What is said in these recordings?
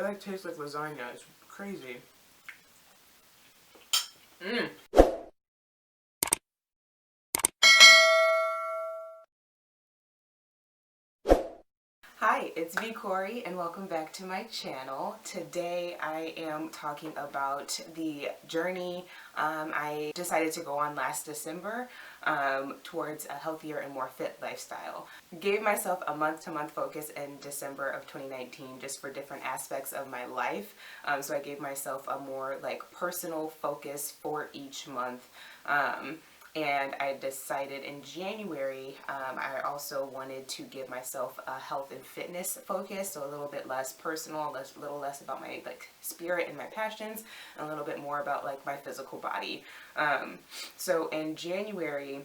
It like tastes like lasagna. It's crazy. Mmm. Hi, it's V Corey and welcome back to my channel. Today I am talking about the journey I decided to go on last December towards a healthier and more fit lifestyle. Gave myself a month-to-month focus in December of 2019 just for different aspects of my life. So I gave myself a more like personal focus for each month. And I decided in January, I also wanted to give myself a health and fitness focus, so a little bit less personal, a little less about my like spirit and my passions, and a little bit more about like my physical body. So in January,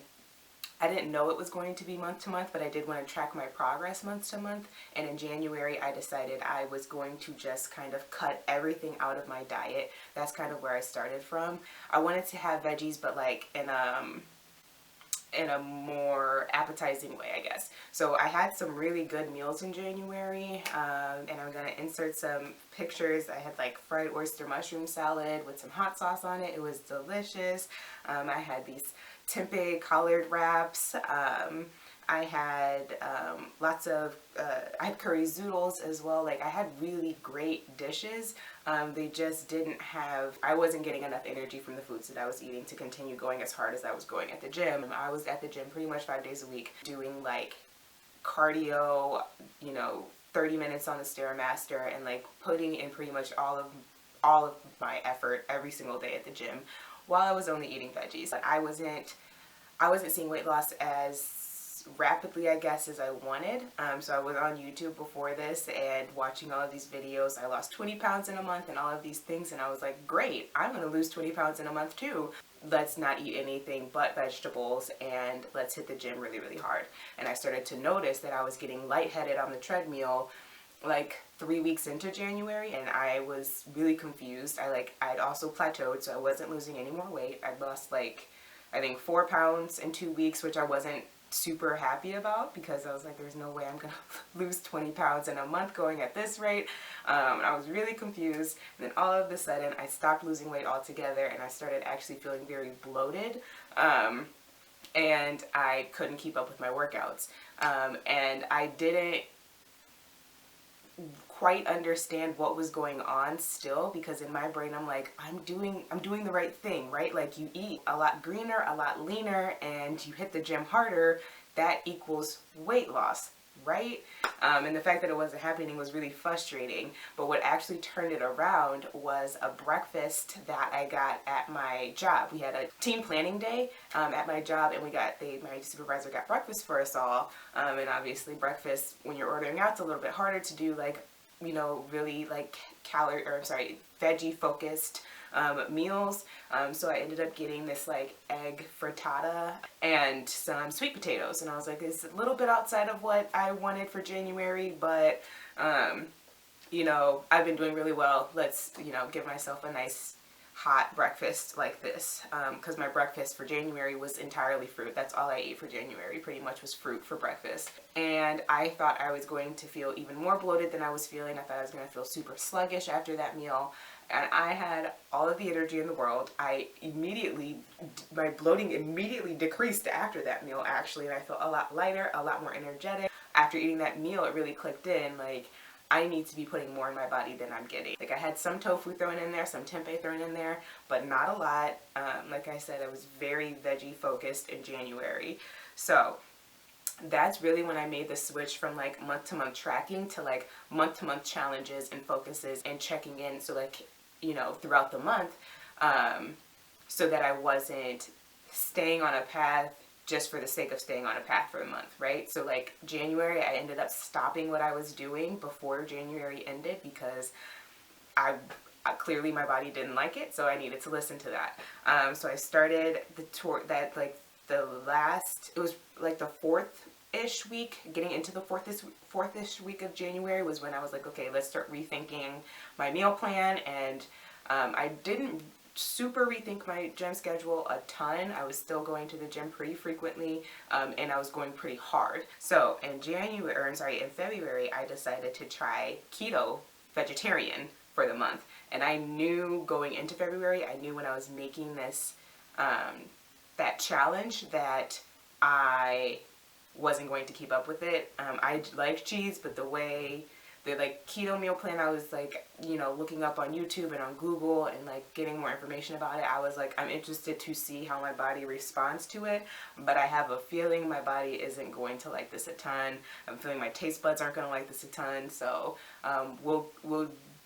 I didn't know it was going to be month to month, but I did want to track my progress month to month. And in January, I decided I was going to just kind of cut everything out of my diet. That's kind of where I started from. I wanted to have veggies, but like in a more appetizing way, I guess. So I had some really good meals in January, and I'm gonna insert some pictures. I had like fried oyster mushroom salad with some hot sauce on it. It was delicious. I had these tempeh collard wraps. I had lots of, I had curry zoodles as well. Like I had really great dishes. They just didn't have, I wasn't getting enough energy from the foods that I was eating to continue going as hard as I was going at the gym. I was at the gym pretty much 5 days a week doing like cardio, 30 minutes on the Stairmaster and like putting in pretty much all of my effort every single day at the gym while I was only eating veggies. I wasn't seeing weight loss as rapidly, I guess, as I wanted. So I was on YouTube before this and watching all of these videos. I lost 20 pounds in a month and all of these things, and I was like, great, I'm gonna lose 20 pounds in a month too. Let's not eat anything but vegetables and let's hit the gym really, really hard. And I started to notice that I was getting lightheaded on the treadmill like 3 weeks into January, and I was really confused. I'd also plateaued, so I wasn't losing any more weight. I'd lost like, I think 4 pounds in 2 weeks, which I wasn't super happy about because I was like, there's no way I'm gonna lose 20 pounds in a month going at this rate. I was really confused, and then all of a sudden I stopped losing weight altogether and I started actually feeling very bloated, and I couldn't keep up with my workouts, and I didn't quite understand what was going on still, because in my brain I'm like, I'm doing the right thing, right? Like you eat a lot greener, a lot leaner, and you hit the gym harder, that equals weight loss, right? And the fact that it wasn't happening was really frustrating. But what actually turned it around was a breakfast that I got at my job. We had a team planning day at my job, and my supervisor got breakfast for us all. And obviously breakfast, when you're ordering out, it's a little bit harder to do like, really like veggie focused meals. So I ended up getting this like egg frittata and some sweet potatoes, and I was like, it's a little bit outside of what I wanted for January, but I've been doing really well. Let's give myself a nice hot breakfast like this, because my breakfast for January was entirely fruit. That's all I ate for January, pretty much was fruit for breakfast. And I thought I was going to feel even more bloated than I was feeling. I thought I was going to feel super sluggish after that meal, and I had all of the energy in the world. My bloating immediately decreased after that meal actually, and I felt a lot lighter, a lot more energetic. After eating that meal, it really clicked in, like, I need to be putting more in my body than I'm getting. Like I had some tofu thrown in there, some tempeh thrown in there, but not a lot. Like I said, I was very veggie focused in January. So that's really when I made the switch from like month to month tracking to like month to month challenges and focuses and checking in. So like, throughout the month, so that I wasn't staying on a path just for the sake of staying on a path for a month, right? So like January, I ended up stopping what I was doing before January ended because I clearly my body didn't like it, so I needed to listen to that. So I started the tour that like it was like the fourth-ish week, getting into the fourth-ish week of January was when I was like, okay, let's start rethinking my meal plan, and I didn't super rethink my gym schedule a ton. I was still going to the gym pretty frequently, and I was going pretty hard. So in February, I decided to try keto vegetarian for the month. And I knew going into February, I knew when I was making this, that challenge, that I wasn't going to keep up with it. I like cheese, but the way the like keto meal plan, I was like, you know, looking up on YouTube and on Google and like getting more information about it. I was like, I'm interested to see how my body responds to it, but I have a feeling my body isn't going to like this a ton. I'm feeling my taste buds aren't going to like this a ton. So we'll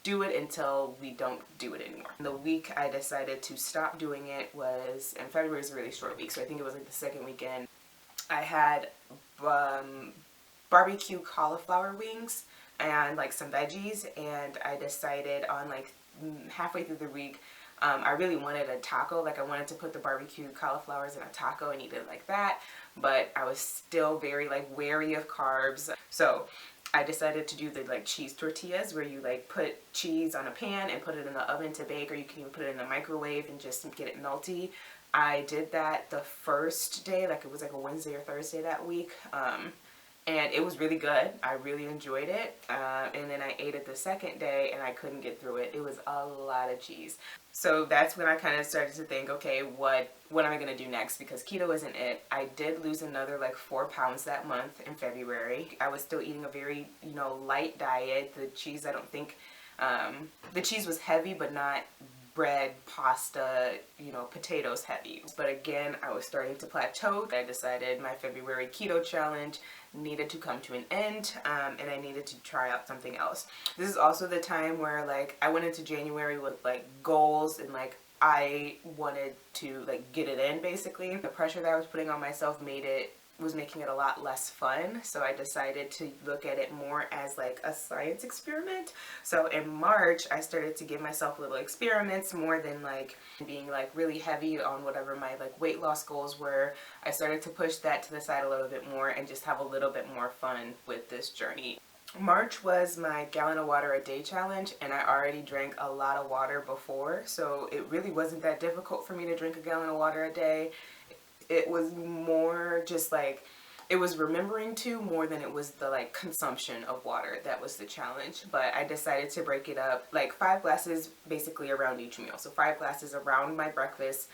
do it until we don't do it anymore. The week I decided to stop doing it was, and February is a really short week, so I think it was like the second weekend. I had barbecue cauliflower wings and like some veggies, and I decided on like halfway through the week, I really wanted a taco. Like I wanted to put the barbecue cauliflowers in a taco and eat it like that, but I was still very like wary of carbs. So I decided to do the like cheese tortillas, where you like put cheese on a pan and put it in the oven to bake, or you can even put it in the microwave and just get it melty. I did that the first day, like it was like a Wednesday or Thursday that week, and it was really good. I really enjoyed it, and then I ate it the second day and I couldn't get through it. It was a lot of cheese. So that's when I kind of started to think, okay, what am I going to do next? Because keto isn't it. I did lose another like 4 pounds that month in February. I was still eating a very, you know, light diet. The cheese, I don't think, the cheese was heavy, but not bread, pasta, you know, potatoes heavy. But again, I was starting to plateau. I decided my February keto challenge needed to come to an end, and I needed to try out something else. This is also the time where like I went into January with like goals, and like I wanted to like get it in basically. The pressure that I was putting on myself was making it a lot less fun, so I decided to look at it more as like a science experiment. So in March, I started to give myself little experiments more than like being like really heavy on whatever my like weight loss goals were. I started to push that to the side a little bit more and just have a little bit more fun with this journey. March was my gallon of water a day challenge, and I already drank a lot of water before, so it really wasn't that difficult for me to drink a gallon of water a day. It was more just like, it was remembering to more than it was the like consumption of water that was the challenge. But I decided to break it up, like 5 glasses basically around each meal. So 5 glasses around my breakfast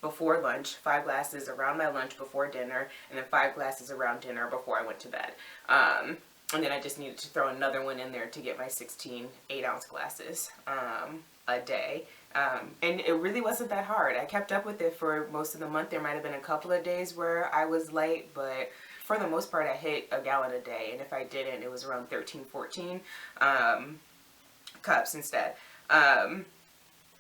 before lunch, 5 glasses around my lunch before dinner, and then 5 glasses around dinner before I went to bed. And then I just needed to throw another one in there to get my 16 8-ounce glasses a day. And it really wasn't that hard. I kept up with it for most of the month. There might have been a couple of days where I was late, but for the most part I hit a gallon a day, and if I didn't, it was around 13, 14 cups instead.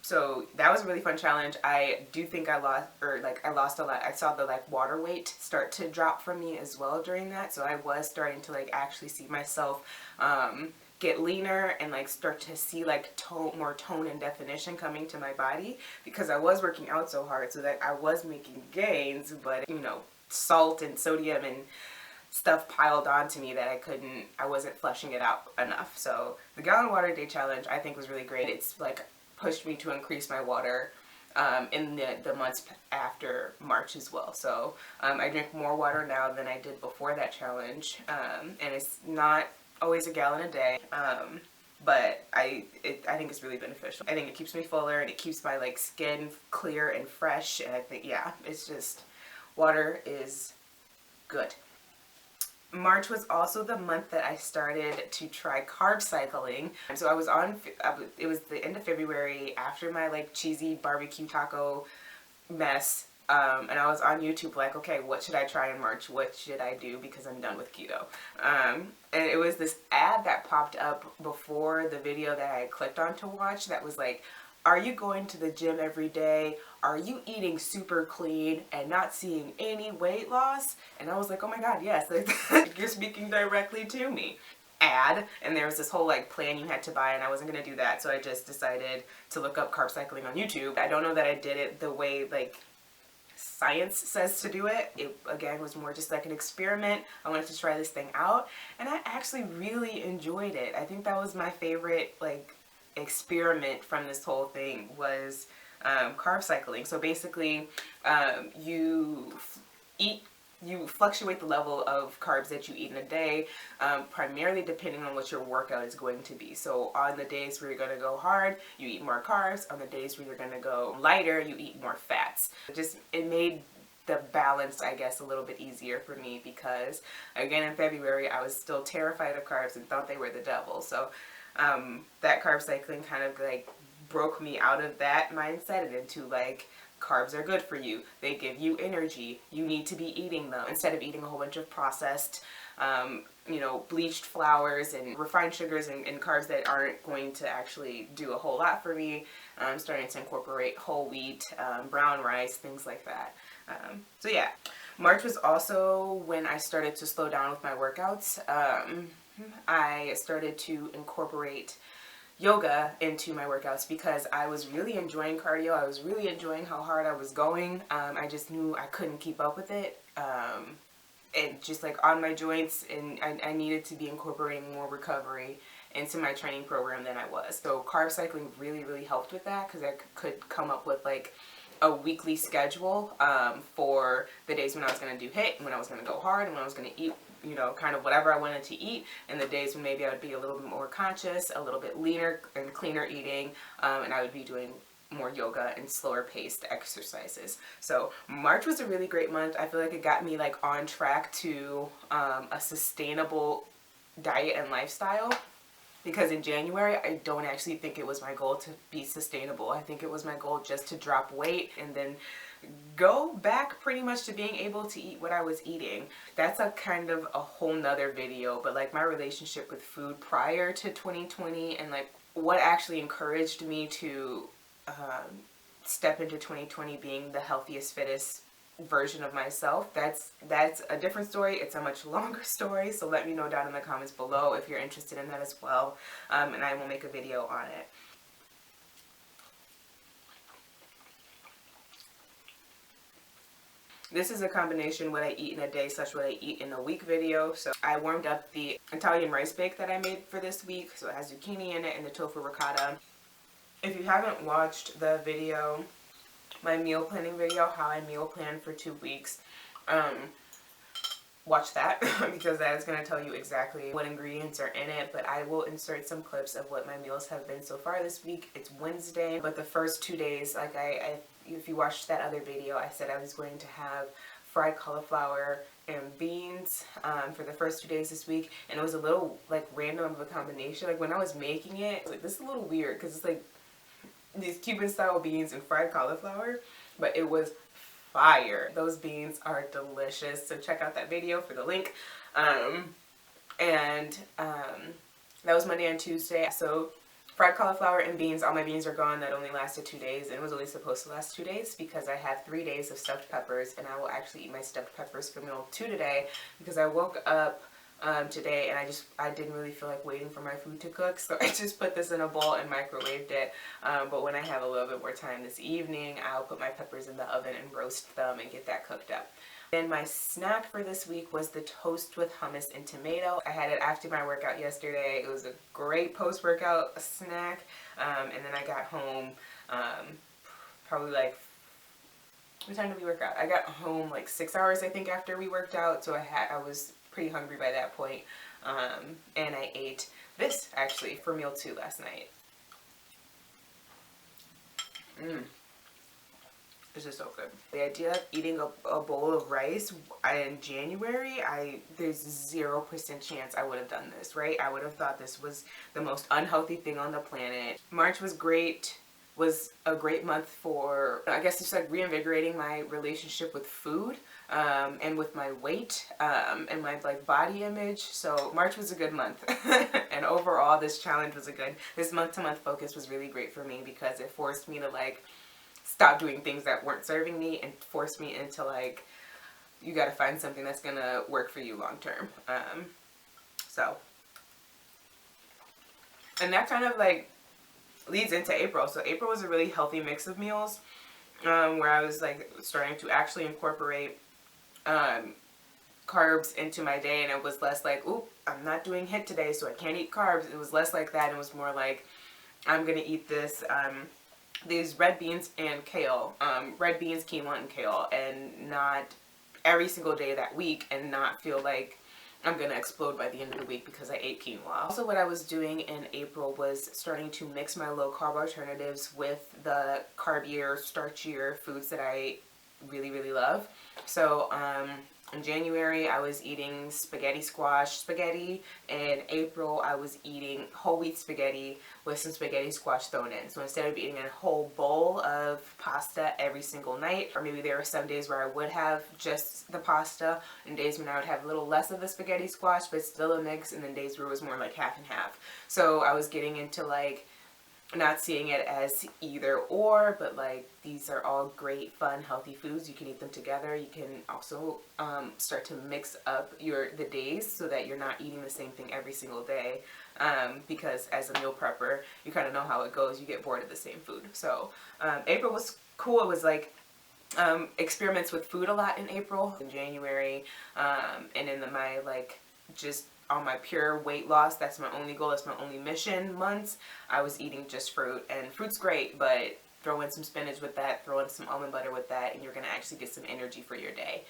So that was a really fun challenge. I do think I lost a lot. I saw the like water weight start to drop from me as well during that, so I was starting to like actually see myself get leaner and like start to see like more tone and definition coming to my body, because I was working out so hard, so that I was making gains, but you know, salt and sodium and stuff piled onto me that I wasn't flushing it out enough. So the gallon of water a day challenge I think was really great. It's like pushed me to increase my water in the months after March as well. So I drink more water now than I did before that challenge, and it's not always a gallon a day, but I think it's really beneficial. I think it keeps me fuller, and it keeps my like skin clear and fresh, and I think, yeah, it's just, water is good. March was also the month that I started to try carb cycling. So I was it was the end of February after my like cheesy barbecue taco mess. And I was on YouTube like, okay, what should I try in March? What should I do? Because I'm done with keto. And it was this ad that popped up before the video that I clicked on to watch that was like, are you going to the gym every day? Are you eating super clean and not seeing any weight loss? And I was like, oh my God, yes, you're speaking directly to me. Ad, and there was this whole like plan you had to buy, and I wasn't gonna do that, so I just decided to look up carb cycling on YouTube. I don't know that I did it the way like science says to do it. It again was more just like an experiment. I wanted to try this thing out, and I actually really enjoyed it. I think that was my favorite like experiment from this whole thing was carb cycling. So basically you eat you fluctuate the level of carbs that you eat in a day, primarily depending on what your workout is going to be. So on the days where you're going to go hard, you eat more carbs. On the days where you're going to go lighter, you eat more fats. It made the balance, I guess, a little bit easier for me, because again, in February I was still terrified of carbs and thought they were the devil. So that carb cycling kind of like broke me out of that mindset and into like, carbs are good for you. They give you energy. You need to be eating them instead of eating a whole bunch of processed, bleached flours and refined sugars and carbs that aren't going to actually do a whole lot for me. I'm starting to incorporate whole wheat, brown rice, things like that. So yeah, March was also when I started to slow down with my workouts. I started to incorporate yoga into my workouts because I was really enjoying cardio. I was really enjoying how hard I was going. I just knew I couldn't keep up with it. And just like on my joints, and I needed to be incorporating more recovery into my training program than I was. So carb cycling really, really helped with that, because I could come up with like a weekly schedule for the days when I was going to do HIIT, and when I was going to go hard, and when I was going to eat kind of whatever I wanted to eat, and the days when maybe I would be a little bit more conscious, a little bit leaner and cleaner eating, and I would be doing more yoga and slower paced exercises. So March was a really great month. I feel like it got me like on track to a sustainable diet and lifestyle, because in January I don't actually think it was my goal to be sustainable. I think it was my goal just to drop weight and then go back pretty much to being able to eat what I was eating. That's a kind of a whole nother video, but like my relationship with food prior to 2020 and like what actually encouraged me to step into 2020 being the healthiest, fittest version of myself, that's a different story. It's a much longer story, so let me know down in the comments below if you're interested in that as well, and I will make a video on it. This is a combination what I eat in a day / what I eat in a week video. So I warmed up the Italian rice bake that I made for this week. So it has zucchini in it and the tofu ricotta. If you haven't watched the video, my meal planning video, how I meal plan for 2 weeks, watch that because that is going to tell you exactly what ingredients are in it. But I will insert some clips of what my meals have been so far this week. It's Wednesday, but the first 2 days, like if you watched that other video, I said I was going to have fried cauliflower and beans for the first 2 days this week, and it was a little like random of a combination. Like when I was making it, like this is a little weird because it's like these Cuban style beans and fried cauliflower, but it was fire. Those beans are delicious, so check out that video for the link. That was Monday and Tuesday. So fried cauliflower and beans, all my beans are gone. That only lasted 2 days, and it was only supposed to last 2 days because I have 3 days of stuffed peppers, and I will actually eat my stuffed peppers for meal 2 today because I woke up today and I didn't really feel like waiting for my food to cook, so I just put this in a bowl and microwaved it. But when I have a little bit more time this evening, I'll put my peppers in the oven and roast them and get that cooked up. Then my snack for this week was the toast with hummus and tomato. I had it after my workout yesterday. It was a great post-workout snack. And then I got home probably like, what time did we work out? I got home like 6 hours I think after we worked out, so I was pretty hungry by that point. And I ate this actually for meal 2 last night. This is so good. The idea of eating a bowl of rice in January, there's 0% chance I would have done this, right? I would have thought this was the most unhealthy thing on the planet. March was great. Was a great month for, I guess, just like reinvigorating my relationship with food and with my weight and my like body image. So March was a good month. And overall this challenge was this month-to-month focus was really great for me because it forced me to like stop doing things that weren't serving me and forced me into like, you got to find something that's gonna work for you long term. And that kind of like leads into April. So April was a really healthy mix of meals where I was like starting to actually incorporate carbs into my day, and it was less like, oop, I'm not doing HIIT today so I can't eat carbs. It was less like that. It was more like, I'm gonna eat these red beans and kale, red beans, quinoa, and kale, and not every single day that week and not feel like I'm gonna explode by the end of the week because I ate quinoa. Also, what I was doing in April was starting to mix my low carb alternatives with the carbier, starchier foods that I really love. So in January I was eating spaghetti squash spaghetti. In April I was eating whole wheat spaghetti with some spaghetti squash thrown in. So instead of eating a whole bowl of pasta every single night, or maybe there were some days where I would have just the pasta and days when I would have a little less of the spaghetti squash but still a mix, and then days where it was more like half and half. So I was getting into like not seeing it as either or, but like these are all great, fun, healthy foods. You can eat them together. You can also start to mix up the days so that you're not eating the same thing every single day, because as a meal prepper, you kind of know how it goes. You get bored of the same food. So April was cool. It was like experiments with food a lot in April. In January, and in my like just on my pure weight loss, that's my only goal, that's my only mission months, I was eating just fruit. And fruit's great, but throw in some spinach with that, throw in some almond butter with that, and you're gonna actually get some energy for your day.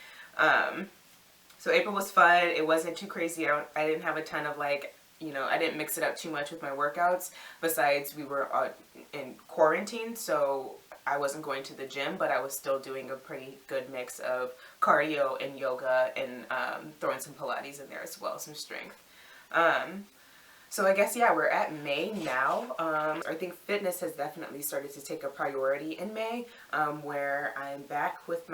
So April was fun. It wasn't too crazy. I didn't have a ton of like, you know, I didn't mix it up too much with my workouts. Besides, we were in quarantine, so I wasn't going to the gym, but I was still doing a pretty good mix of cardio and yoga, and throwing some Pilates in there as well, some strength. So I guess, yeah, we're at May now. I think fitness has definitely started to take a priority in May, where I'm back with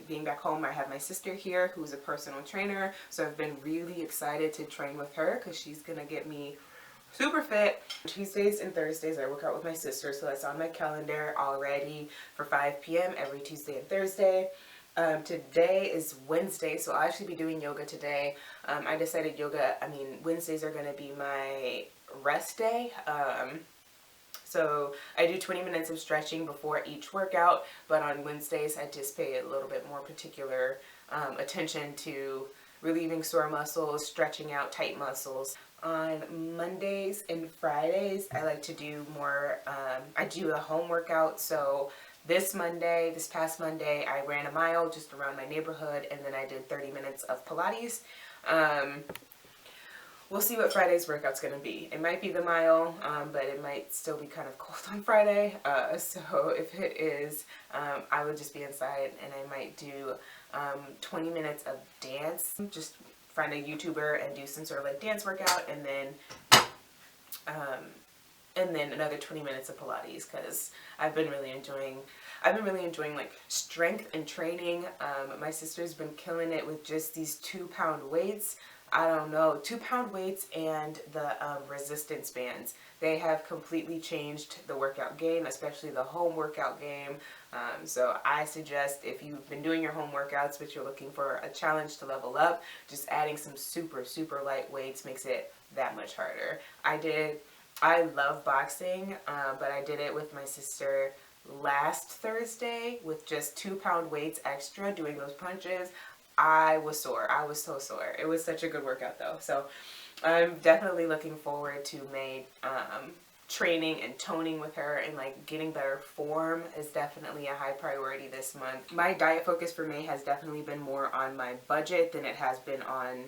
being back home. I have my sister here who's a personal trainer, so I've been really excited to train with her because she's gonna get me super fit. Tuesdays and Thursdays I work out with my sister, so that's on my calendar already for 5 p.m. every Tuesday and Thursday. Today is Wednesday, so I'll actually be doing yoga today. I decided Wednesdays are going to be my rest day. So I do 20 minutes of stretching before each workout, but on Wednesdays I just pay a little bit more particular attention to relieving sore muscles, stretching out tight muscles. On Mondays and Fridays, I like to do more, I do a home workout. So this past Monday, I ran a mile just around my neighborhood, and then I did 30 minutes of Pilates. We'll see what Friday's workout's going to be. It might be the mile, but it might still be kind of cold on Friday. So if it is, I would just be inside, and I might do 20 minutes of dance. Just find a YouTuber and do some sort of like dance workout, and then another 20 minutes of Pilates, because I've been really enjoying like strength and training. My sister's been killing it with just these 2-pound weights. I don't know, 2-pound weights and the resistance bands. They have completely changed the workout game, especially the home workout game. So I suggest, if you've been doing your home workouts but you're looking for a challenge to level up, just adding some super light weights makes it that much harder. I love boxing, but I did it with my sister last Thursday with just 2-pound weights extra, doing those punches. I was sore. I was so sore. It was such a good workout though. So I'm definitely looking forward to May. Training and toning with her and like getting better form is definitely a high priority this month. My diet focus for May has definitely been more on my budget than it has been on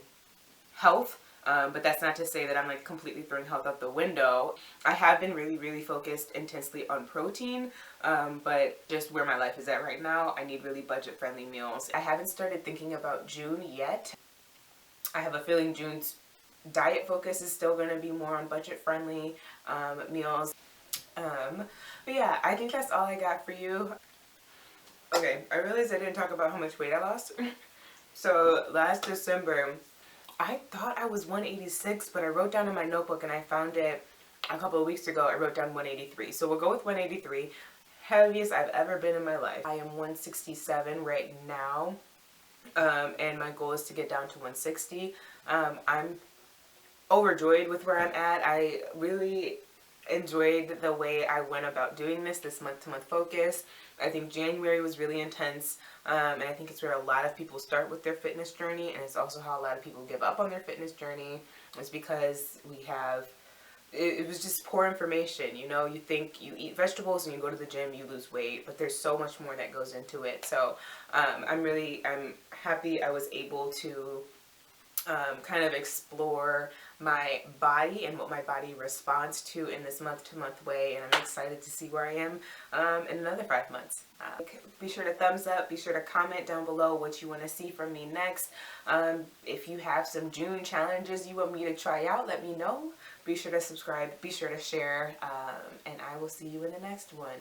health. But that's not to say that I'm like completely throwing health out the window. I have been really focused intensely on protein, but just where my life is at right now, I need really budget-friendly meals. I haven't started thinking about June yet. I have a feeling June's diet focus is still going to be more on budget-friendly meals. But yeah, I think that's all I got for you. Okay, I realized I didn't talk about how much weight I lost. So last December, I thought I was 186, but I wrote down in my notebook, and I found it a couple of weeks ago. I wrote down 183. So we'll go with 183. Heaviest I've ever been in my life. I am 167 right now, and my goal is to get down to 160. I'm overjoyed with where I'm at. I really enjoyed the way I went about doing this month-to-month focus. I think January was really intense, and I think it's where a lot of people start with their fitness journey, and it's also how a lot of people give up on their fitness journey. It's because we have it was just poor information. You know, you think you eat vegetables and you go to the gym, you lose weight, but there's so much more that goes into it. So I'm happy I was able to kind of explore my body and what my body responds to in this month-to-month way, and I'm excited to see where I am in another 5 months. Be sure to thumbs up, be sure to comment down below what you want to see from me next. If you have some June challenges you want me to try out, let me know. Be sure to subscribe, be sure to share, and I will see you in the next one.